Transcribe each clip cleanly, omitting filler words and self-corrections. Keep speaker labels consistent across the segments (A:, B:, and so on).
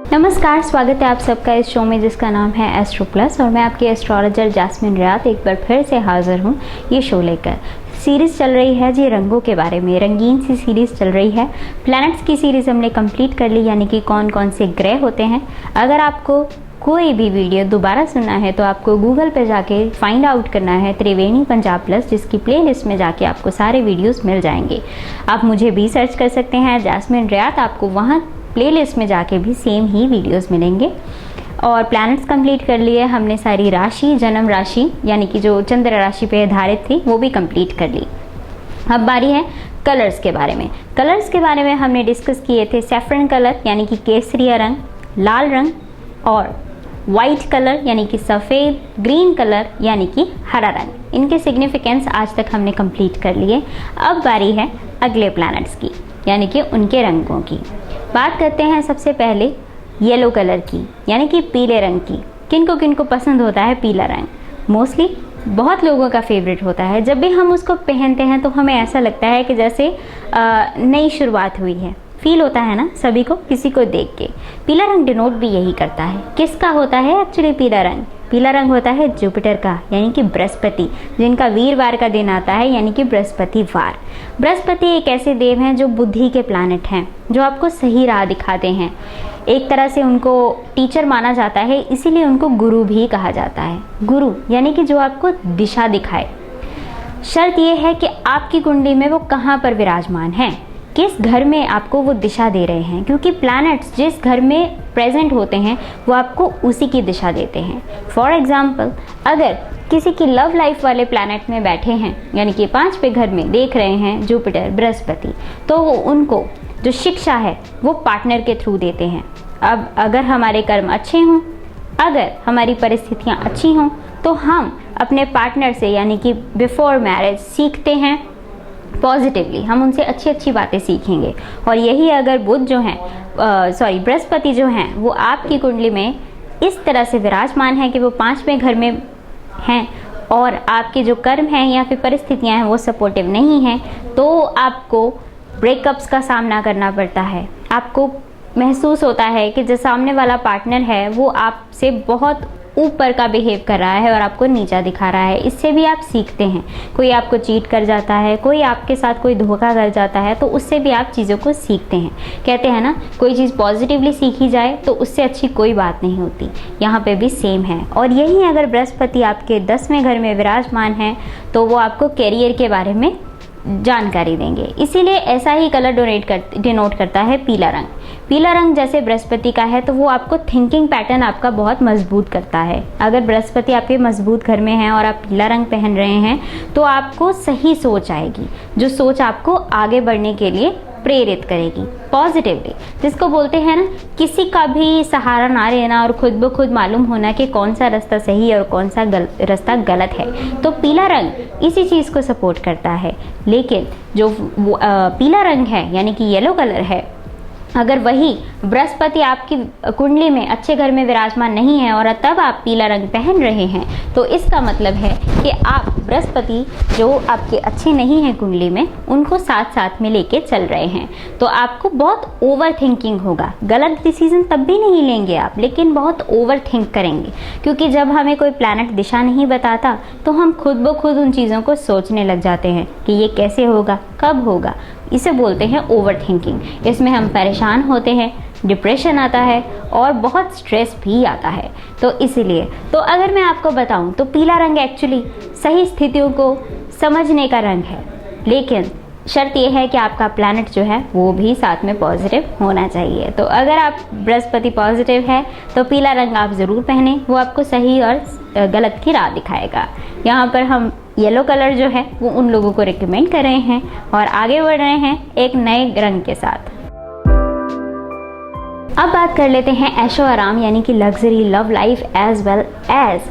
A: नमस्कार, स्वागत है आप सबका इस शो में जिसका नाम है एस्ट्रो प्लस और मैं आपकी एस्ट्रोलॉजर जैस्मिन रियात एक बार फिर से हाजिर हूँ ये शो लेकर। सीरीज़ चल रही है जी रंगों के बारे में, रंगीन सी सीरीज़ चल रही है। प्लैनेट्स की सीरीज़ हमने कंप्लीट कर ली, यानी कि कौन कौन से ग्रह होते हैं। अगर आपको कोई भी वीडियो दोबारा सुनना है तो आपको गूगल पे जाके फाइंड आउट करना है त्रिवेणी पंजाब प्लस, जिसकी प्लेलिस्ट में जाके आपको सारे वीडियोस मिल जाएंगे। आप मुझे भी सर्च कर सकते हैं जैस्मिन रियात, आपको वहाँ प्लेलिस्ट में जाके भी सेम ही वीडियोस मिलेंगे। और प्लैनेट्स कंप्लीट कर लिए हमने, सारी राशि, जन्म राशि यानी कि जो चंद्र राशि पे आधारित थी वो भी कंप्लीट कर ली। अब बारी है कलर्स के बारे में। कलर्स के बारे में हमने डिस्कस किए थे सैफरन कलर यानी कि केसरिया रंग, लाल रंग और वाइट कलर यानी कि सफ़ेद, ग्रीन कलर यानी कि हरा रंग। इनके सिग्निफिकेंस आज तक हमने कंप्लीट कर लिए। अब बारी है अगले प्लैनेट्स की यानी कि उनके रंगों की। बात करते हैं सबसे पहले येलो कलर की यानी कि पीले रंग की। किनको किनको पसंद होता है पीला रंग? मोस्टली बहुत लोगों का फेवरेट होता है। जब भी हम उसको पहनते हैं तो हमें ऐसा लगता है कि जैसे नई शुरुआत हुई है, फील होता है ना सभी को, किसी को देख के। पीला रंग डिनोट भी यही करता है। किसका होता है एक्चुअली पीला रंग? पीला रंग होता है जुपिटर का यानी कि बृहस्पति, जिनका वीरवार का दिन आता है यानी कि बृहस्पतिवार। बृहस्पति एक ऐसे देव हैं जो बुद्धि के प्लैनेट हैं, जो आपको सही राह दिखाते हैं। एक तरह से उनको टीचर माना जाता है, इसीलिए उनको गुरु भी कहा जाता है। गुरु यानी कि जो आपको दिशा दिखाए। शर्त यह है कि आपकी कुंडली में वो कहाँ पर विराजमान है, किस घर में आपको वो दिशा दे रहे हैं, क्योंकि प्लैनेट्स जिस घर में प्रेजेंट होते हैं वो आपको उसी की दिशा देते हैं। फॉर एग्जाम्पल, अगर किसी की लव लाइफ वाले प्लैनेट में बैठे हैं यानी कि 5वें घर में देख रहे हैं जुपिटर, बृहस्पति, तो वो उनको जो शिक्षा है वो पार्टनर के थ्रू देते हैं। अब अगर हमारे कर्म अच्छे हों, अगर हमारी परिस्थितियाँ अच्छी हों, तो हम अपने पार्टनर से यानी कि बिफोर मैरिज सीखते हैं पॉजिटिवली, हम उनसे अच्छी अच्छी बातें सीखेंगे। और यही अगर बुध जो हैं बृहस्पति जो हैं वो आपकी कुंडली में इस तरह से विराजमान है कि वो 5वें घर में हैं और आपके जो कर्म हैं या फिर परिस्थितियां हैं वो सपोर्टिव नहीं हैं, तो आपको ब्रेकअप्स का सामना करना पड़ता है। आपको महसूस होता है कि जो सामने वाला पार्टनर है वो आपसे बहुत ऊपर का बिहेव कर रहा है और आपको नीचा दिखा रहा है। इससे भी आप सीखते हैं। कोई आपको चीट कर जाता है, कोई आपके साथ कोई धोखा कर जाता है, तो उससे भी आप चीज़ों को सीखते हैं। कहते हैं ना, कोई चीज़ पॉजिटिवली सीखी जाए तो उससे अच्छी कोई बात नहीं होती। यहाँ पे भी सेम है। और यही अगर बृहस्पति आपके 10वें घर में विराजमान है तो वो आपको करियर के बारे में जानकारी देंगे। इसीलिए ऐसा ही कलर डिनोट करता है पीला रंग। पीला रंग जैसे बृहस्पति का है तो वो आपको थिंकिंग पैटर्न आपका बहुत मजबूत करता है। अगर बृहस्पति आपके मजबूत घर में है और आप पीला रंग पहन रहे हैं तो आपको सही सोच आएगी, जो सोच आपको आगे बढ़ने के लिए प्रेरित करेगी पॉजिटिवली। जिसको बोलते हैं ना, किसी का भी सहारा ना लेना और खुद ब खुद मालूम होना कि कौन सा रास्ता सही है और कौन सा रास्ता गलत है। तो पीला रंग इसी चीज़ को सपोर्ट करता है। लेकिन जो पीला रंग है यानी कि येलो कलर है, अगर वही बृहस्पति आपकी कुंडली में अच्छे घर में विराजमान नहीं है और तब आप पीला रंग पहन रहे हैं, तो इसका मतलब है कि आप बृहस्पति जो आपके अच्छे नहीं हैं कुंडली में, उनको साथ साथ में लेके चल रहे हैं। तो आपको बहुत ओवर थिंकिंग होगा। गलत डिसीजन तब भी नहीं लेंगे आप, लेकिन बहुत ओवर थिंक करेंगे, क्योंकि जब हमें कोई प्लैनेट दिशा नहीं बताता तो हम खुद ब खुद उन चीज़ों को सोचने लग जाते हैं कि ये कैसे होगा, कब होगा। इसे बोलते हैं ओवर थिंकिंग। इसमें हम परेशान होते हैं, डिप्रेशन आता है और बहुत स्ट्रेस भी आता है। तो इसीलिए अगर मैं आपको बताऊं तो पीला रंग एक्चुअली सही स्थितियों को समझने का रंग है, लेकिन शर्त यह है कि आपका प्लैनेट जो है वो भी साथ में पॉजिटिव होना चाहिए। तो अगर आप बृहस्पति पॉजिटिव है तो पीला रंग आप ज़रूर पहने, वो आपको सही और गलत की राह दिखाएगा। यहाँ पर हम येलो कलर जो है वो उन लोगों को रिकमेंड कर रहे हैं और आगे बढ़ रहे हैं एक नए रंग के साथ। अब बात कर लेते हैं ऐशो आराम यानी कि luxury, love life as well as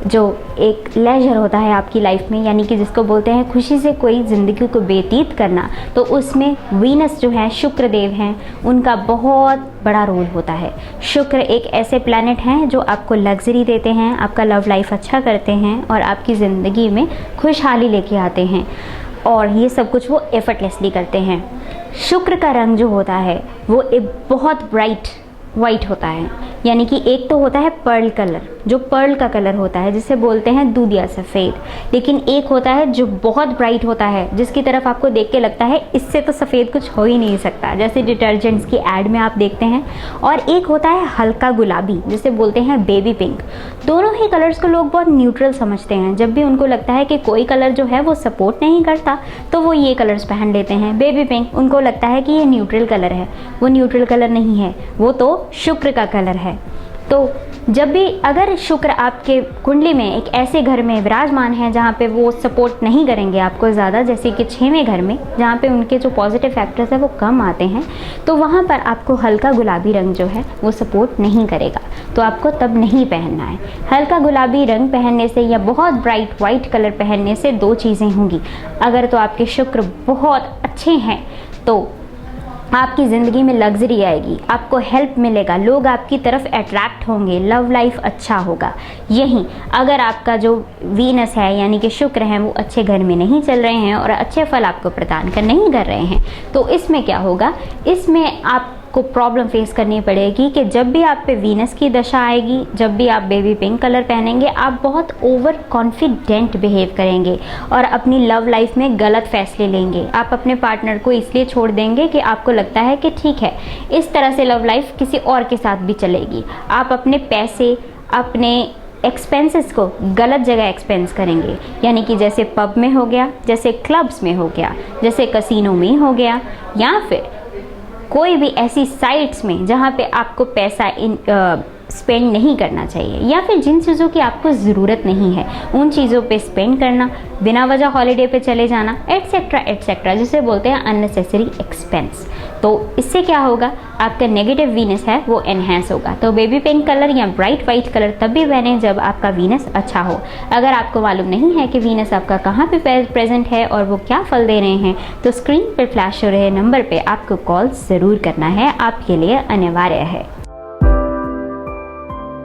A: जो एक लेजर होता है आपकी लाइफ में, यानी कि जिसको बोलते हैं खुशी से कोई ज़िंदगी को व्यतीत करना। तो उसमें वीनस जो है, शुक्र देव हैं, उनका बहुत बड़ा रोल होता है। शुक्र एक ऐसे प्लैनेट हैं जो आपको लग्जरी देते हैं, आपका लव लाइफ अच्छा करते हैं और आपकी ज़िंदगी में खुशहाली लेके आते हैं, और ये सब कुछ वो एफर्टलेसली करते हैं। शुक्र का रंग जो होता है वो एक बहुत ब्राइट वाइट होता है, यानी कि एक तो होता है पर्ल कलर, जो पर्ल का कलर होता है जिसे बोलते हैं दूधिया सफ़ेद, लेकिन एक होता है जो बहुत ब्राइट होता है, जिसकी तरफ आपको देख के लगता है इससे तो सफ़ेद कुछ हो ही नहीं सकता, जैसे डिटर्जेंट्स की ऐड में आप देखते हैं। और एक होता है हल्का गुलाबी, जिसे बोलते हैं बेबी पिंक। दोनों ही कलर्स को लोग बहुत न्यूट्रल समझते हैं। जब भी उनको लगता है कि कोई कलर जो है वो सपोर्ट नहीं करता, तो वो ये कलर्स पहन लेते हैं। बेबी पिंक, उनको लगता है कि ये न्यूट्रल कलर है, वो न्यूट्रल कलर नहीं है, वो तो शुक्र का कलर है। तो जब भी अगर शुक्र आपके कुंडली में एक ऐसे घर में विराजमान है जहाँ पे वो सपोर्ट नहीं करेंगे आपको ज़्यादा, जैसे कि 6वें घर में जहाँ पे उनके जो पॉजिटिव फैक्टर्स है वो कम आते हैं, तो वहाँ पर आपको हल्का गुलाबी रंग जो है वो सपोर्ट नहीं करेगा, तो आपको तब नहीं पहनना है। हल्का गुलाबी रंग पहनने से या बहुत ब्राइट वाइट कलर पहनने से दो चीज़ें होंगी। अगर तो आपके शुक्र बहुत अच्छे हैं तो आपकी ज़िंदगी में लग्जरी आएगी, आपको हेल्प मिलेगा, लोग आपकी तरफ अट्रैक्ट होंगे, लव लाइफ अच्छा होगा। यहीं अगर आपका जो वीनस है यानी कि शुक्र हैं वो अच्छे घर में नहीं चल रहे हैं और अच्छे फल आपको प्रदान नहीं कर रहे हैं, तो इसमें क्या होगा, इसमें आपको प्रॉब्लम फेस करनी पड़ेगी कि जब भी आप पे वीनस की दशा आएगी, जब भी आप बेबी पिंक कलर पहनेंगे, आप बहुत ओवर कॉन्फिडेंट बिहेव करेंगे और अपनी लव लाइफ में गलत फैसले लेंगे। आप अपने पार्टनर को इसलिए छोड़ देंगे कि आपको लगता है कि ठीक है, इस तरह से लव लाइफ किसी और के साथ भी चलेगी। आप अपने पैसे, अपने एक्सपेंसेस को गलत जगह एक्सपेंस करेंगे, यानी कि जैसे पब में हो गया, जैसे क्लब्स में हो गया, जैसे कसिनो में हो गया, या फिर कोई भी ऐसी साइट्स में जहाँ पे आपको पैसा स्पेंड नहीं करना चाहिए, या फिर जिन चीज़ों की आपको ज़रूरत नहीं है उन चीज़ों पे स्पेंड करना, बिना वजह हॉलीडे पे चले जाना, एटसेट्रा एटसेट्रा, जिसे बोलते हैं अननेसेसरी एक्सपेंस। तो इससे क्या होगा, आपका नेगेटिव वीनस है वो एनहेंस होगा। तो बेबी पिंक कलर या ब्राइट वाइट कलर तब भी पहने जब आपका वीनस अच्छा हो। अगर आपको मालूम नहीं है कि वीनस आपका कहाँ पे प्रेजेंट है और वो क्या फल दे रहे हैं, तो स्क्रीन पर फ्लैश हो रहे नंबर पे आपको कॉल ज़रूर करना है, आपके लिए अनिवार्य है।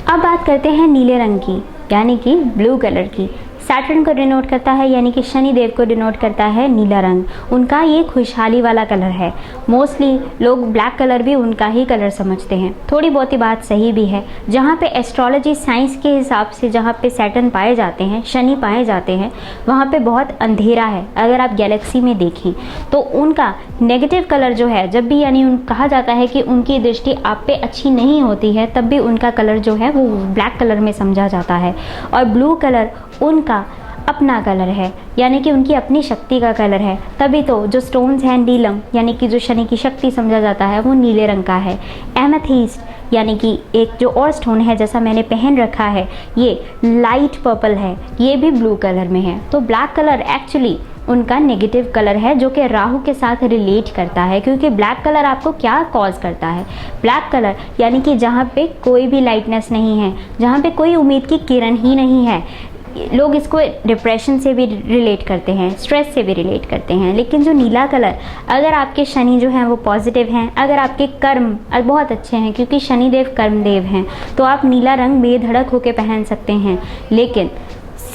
A: अब बात करते हैं नीले रंग की, यानी कि ब्लू कलर की। सैटर्न को डिनोट करता है, यानी कि शनि देव को डिनोट करता है नीला रंग। उनका ये खुशहाली वाला कलर है। मोस्टली लोग ब्लैक कलर भी उनका ही कलर समझते हैं। थोड़ी बहुत ही बात सही भी है। जहाँ पे एस्ट्रोलॉजी साइंस के हिसाब से जहाँ पे सैटर्न पाए जाते हैं, शनि पाए जाते हैं, वहाँ पे बहुत अंधेरा है। अगर आप गैलेक्सी में देखें तो उनका नेगेटिव कलर जो है, जब भी यानी कहा जाता है कि उनकी दृष्टि आप पे अच्छी नहीं होती है, तब भी उनका कलर जो है वो ब्लैक कलर में समझा जाता है। और ब्लू कलर उनका अपना कलर है, यानी कि उनकी अपनी शक्ति का कलर है। तभी तो जो स्टोन्स हैं नीलम, यानी कि जो शनि की शक्ति समझा जाता है, वो नीले रंग का है। एमेथिस्ट यानी कि एक जो और स्टोन है जैसा मैंने पहन रखा है, ये लाइट पर्पल है, ये भी ब्लू कलर में है। तो ब्लैक कलर एक्चुअली उनका नेगेटिव कलर है जो कि राहु के साथ रिलेट करता है, क्योंकि ब्लैक कलर आपको क्या कॉज करता है, ब्लैक कलर यानी कि जहाँ पे कोई भी लाइटनेस नहीं है, जहाँ पे कोई उम्मीद की किरण ही नहीं है। लोग इसको डिप्रेशन से भी रिलेट करते हैं, स्ट्रेस से भी रिलेट करते हैं। लेकिन जो नीला कलर, अगर आपके शनि जो हैं वो पॉजिटिव हैं, अगर आपके कर्म बहुत अच्छे हैं, क्योंकि शनिदेव कर्मदेव हैं, तो आप नीला रंग बेधड़क होकर पहन सकते हैं। लेकिन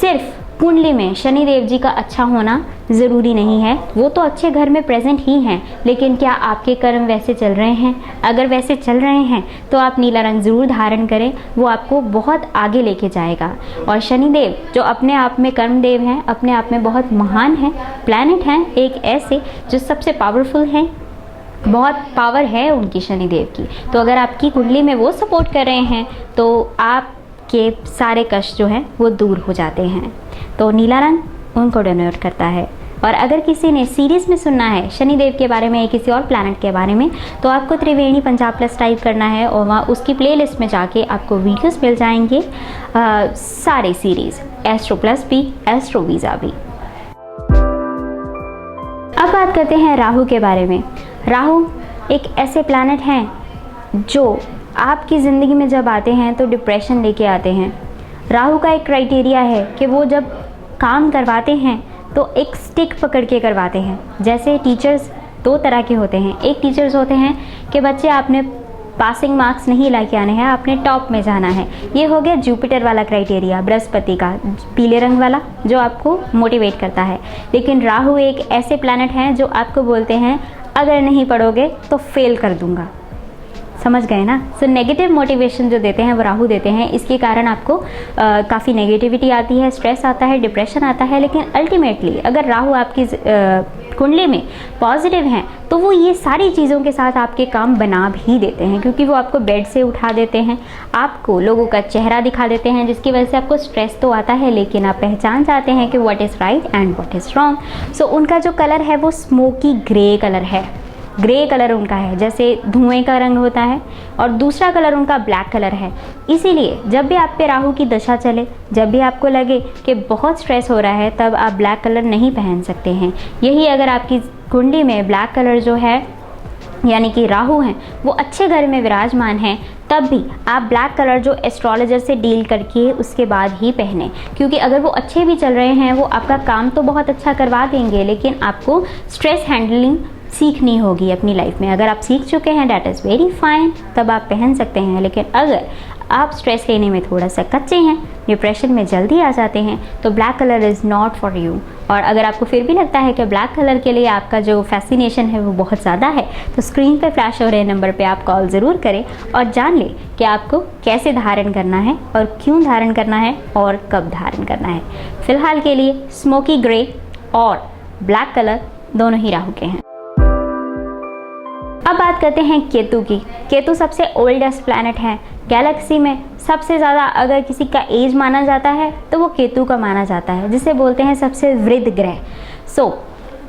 A: सिर्फ कुंडली में शनिदेव जी का अच्छा होना ज़रूरी नहीं है। वो तो अच्छे घर में प्रेजेंट ही हैं, लेकिन क्या आपके कर्म वैसे चल रहे हैं? अगर वैसे चल रहे हैं तो आप नीला रंग ज़रूर धारण करें, वो आपको बहुत आगे लेके जाएगा। और शनिदेव जो अपने आप में कर्मदेव हैं, अपने आप में बहुत महान हैं, प्लैनेट हैं एक ऐसे जो सबसे पावरफुल हैं, बहुत पावर है उनकी शनिदेव की। तो अगर आपकी कुंडली में वो सपोर्ट कर रहे हैं तो आपके सारे कष्ट जो हैं वो दूर हो जाते हैं। तो नीला रंग उनको डिनोट करता है। और अगर किसी ने सीरीज़ में सुनना है शनिदेव के बारे में या किसी और प्लैनेट के बारे में, तो आपको त्रिवेणी पंजाब प्लस टाइप करना है और वहाँ उसकी प्लेलिस्ट में जाके आपको वीडियोस मिल जाएंगे, सारे सीरीज़, एस्ट्रो प्लस भी, एस्ट्रो वीज़ा भी। अब बात करते हैं राहु के बारे में। राहु एक ऐसे प्लैनेट हैं जो आपकी ज़िंदगी में जब आते हैं तो डिप्रेशन लेके आते हैं। राहु का एक क्राइटेरिया है कि वो जब काम करवाते हैं तो एक स्टिक पकड़ के करवाते हैं। जैसे टीचर्स दो तरह के होते हैं। एक टीचर्स होते हैं कि बच्चे आपने पासिंग मार्क्स नहीं ला के आने हैं, आपने टॉप में जाना है। ये हो गया जुपिटर वाला क्राइटेरिया, बृहस्पति का पीले रंग वाला जो आपको मोटिवेट करता है। लेकिन राहु एक ऐसे प्लैनेट हैं जो आपको बोलते हैं अगर नहीं पढ़ोगे तो फेल कर दूंगा। समझ गए ना। सो नेगेटिव मोटिवेशन जो देते हैं वो राहु देते हैं, इसके कारण आपको काफ़ी नेगेटिविटी आती है, स्ट्रेस आता है, डिप्रेशन आता है। लेकिन अल्टीमेटली अगर राहु आपकी कुंडली में पॉजिटिव हैं तो वो ये सारी चीज़ों के साथ आपके काम बना भी देते हैं, क्योंकि वो आपको बेड से उठा देते हैं, आपको लोगों का चेहरा दिखा देते हैं, जिसकी वजह से आपको स्ट्रेस तो आता है लेकिन आप पहचान जाते हैं कि what is right and what is wrong. So उनका जो कलर है वो स्मोकी ग्रे कलर है, ग्रे कलर उनका है, जैसे धुएं का रंग होता है, और दूसरा कलर उनका ब्लैक कलर है। इसीलिए जब भी आप पे राहु की दशा चले, जब भी आपको लगे कि बहुत स्ट्रेस हो रहा है, तब आप ब्लैक कलर नहीं पहन सकते हैं। यही अगर आपकी कुंडली में ब्लैक कलर जो है यानी कि राहु हैं वो अच्छे घर में विराजमान हैं, तब भी आप ब्लैक कलर जो एस्ट्रोलॉजर से डील करके उसके बाद ही पहने, क्योंकि अगर वो अच्छे भी चल रहे हैं वो आपका काम तो बहुत अच्छा करवा देंगे, लेकिन आपको स्ट्रेस हैंडलिंग सीखनी होगी अपनी लाइफ में। अगर आप सीख चुके हैं दैट इज़ वेरी फाइन, तब आप पहन सकते हैं। लेकिन अगर आप स्ट्रेस लेने में थोड़ा सा कच्चे हैं, डिप्रेशन में जल्दी आ जाते हैं, तो black colour is not for you. और अगर आपको फिर भी लगता है कि ब्लैक कलर के लिए आपका जो फैसिनेशन है वो बहुत ज़्यादा है, तो स्क्रीन पे फ्लैश हो रहे नंबर पे आप कॉल ज़रूर करें और जान लें कि आपको कैसे धारण करना है और क्यों धारण करना है और कब धारण करना है। फिलहाल के लिए स्मोकी ग्रे और ब्लैक कलर दोनों ही राहु के हैं। अब बात करते हैं केतु की। केतु सबसे ओल्डेस्ट प्लैनेट है गैलेक्सी में। सबसे ज़्यादा अगर किसी का एज माना जाता है तो वो केतु का माना जाता है, जिसे बोलते हैं सबसे वृद्ध ग्रह।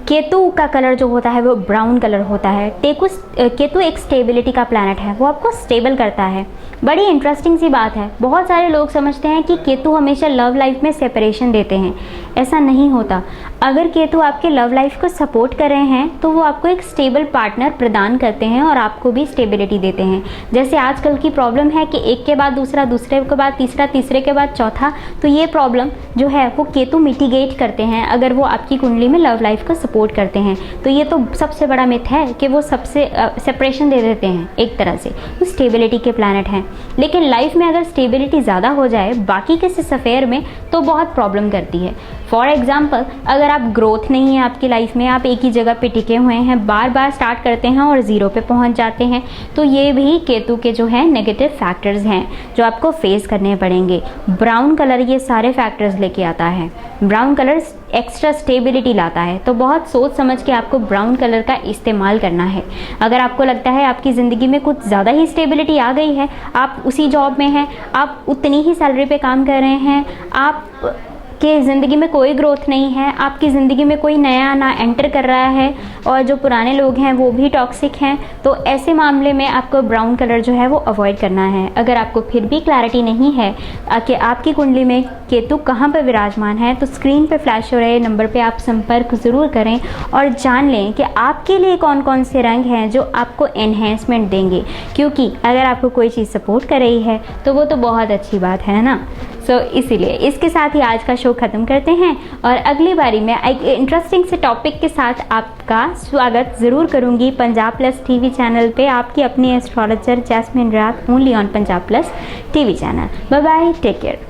A: केतु का कलर जो होता है वो ब्राउन कलर होता है। केतु एक स्टेबिलिटी का प्लैनेट है, वो आपको स्टेबल करता है। बड़ी इंटरेस्टिंग सी बात है, बहुत सारे लोग समझते हैं कि केतु हमेशा लव लाइफ में सेपरेशन देते हैं। ऐसा नहीं होता। अगर केतु आपके लव लाइफ को सपोर्ट कर रहे हैं तो वो आपको एक स्टेबल पार्टनर प्रदान करते हैं और आपको भी स्टेबिलिटी देते हैं। जैसे आजकल की प्रॉब्लम है कि एक के बाद दूसरा, दूसरे के बाद तीसरा, तीसरे के बाद चौथा, तो ये प्रॉब्लम जो है वो केतु मिटिगेट करते हैं अगर वो आपकी कुंडली में लव लाइफ को सपोर्ट करते हैं। तो ये तो सबसे बड़ा मिथ है कि वो सबसे सेपरेशन दे देते हैं एक तरह से। वो स्टेबिलिटी के प्लैनेट हैं, लेकिन लाइफ में अगर स्टेबिलिटी ज़्यादा हो जाए बाकी के सफ़ेयर में तो बहुत प्रॉब्लम करती है। फॉर एग्जाम्पल, अगर आप ग्रोथ नहीं है आपकी लाइफ में, आप एक ही जगह पे टिके हुए हैं, बार बार स्टार्ट करते हैं और ज़ीरो पे पहुंच जाते हैं, तो ये भी केतु के जो है नेगेटिव फैक्टर्स हैं जो आपको फेस करने पड़ेंगे। ब्राउन कलर ये सारे फैक्टर्स लेके आता है। ब्राउन कलर एक्स्ट्रा स्टेबिलिटी लाता है, तो बहुत सोच समझ के आपको ब्राउन कलर का इस्तेमाल करना है। अगर आपको लगता है आपकी ज़िंदगी में कुछ ज़्यादा ही स्टेबिलिटी आ गई है, आप उसी जॉब में हैं, आप उतनी ही सैलरी पे काम कर रहे हैं, आप कि ज़िंदगी में कोई ग्रोथ नहीं है, आपकी ज़िंदगी में कोई नया ना एंटर कर रहा है और जो पुराने लोग हैं वो भी टॉक्सिक हैं, तो ऐसे मामले में आपको ब्राउन कलर जो है वो अवॉइड करना है। अगर आपको फिर भी क्लैरिटी नहीं है कि आपकी कुंडली में केतु कहाँ पर विराजमान है, तो स्क्रीन पे फ्लैश हो रहे नंबर पे आप संपर्क ज़रूर करें और जान लें कि आपके लिए कौन कौन से रंग हैं जो आपको एनहेंसमेंट देंगे, क्योंकि अगर आपको कोई चीज़ सपोर्ट कर रही है तो वो तो बहुत अच्छी बात है ना। इसीलिए इसके साथ ही आज का शो ख़त्म करते हैं और अगली बारी में एक इंटरेस्टिंग से टॉपिक के साथ आपका स्वागत ज़रूर करूंगी पंजाब प्लस टीवी चैनल पे। आपकी अपनी astrologer Jasmine Riat, only on Punjab plus TV channel. Bye bye, take care.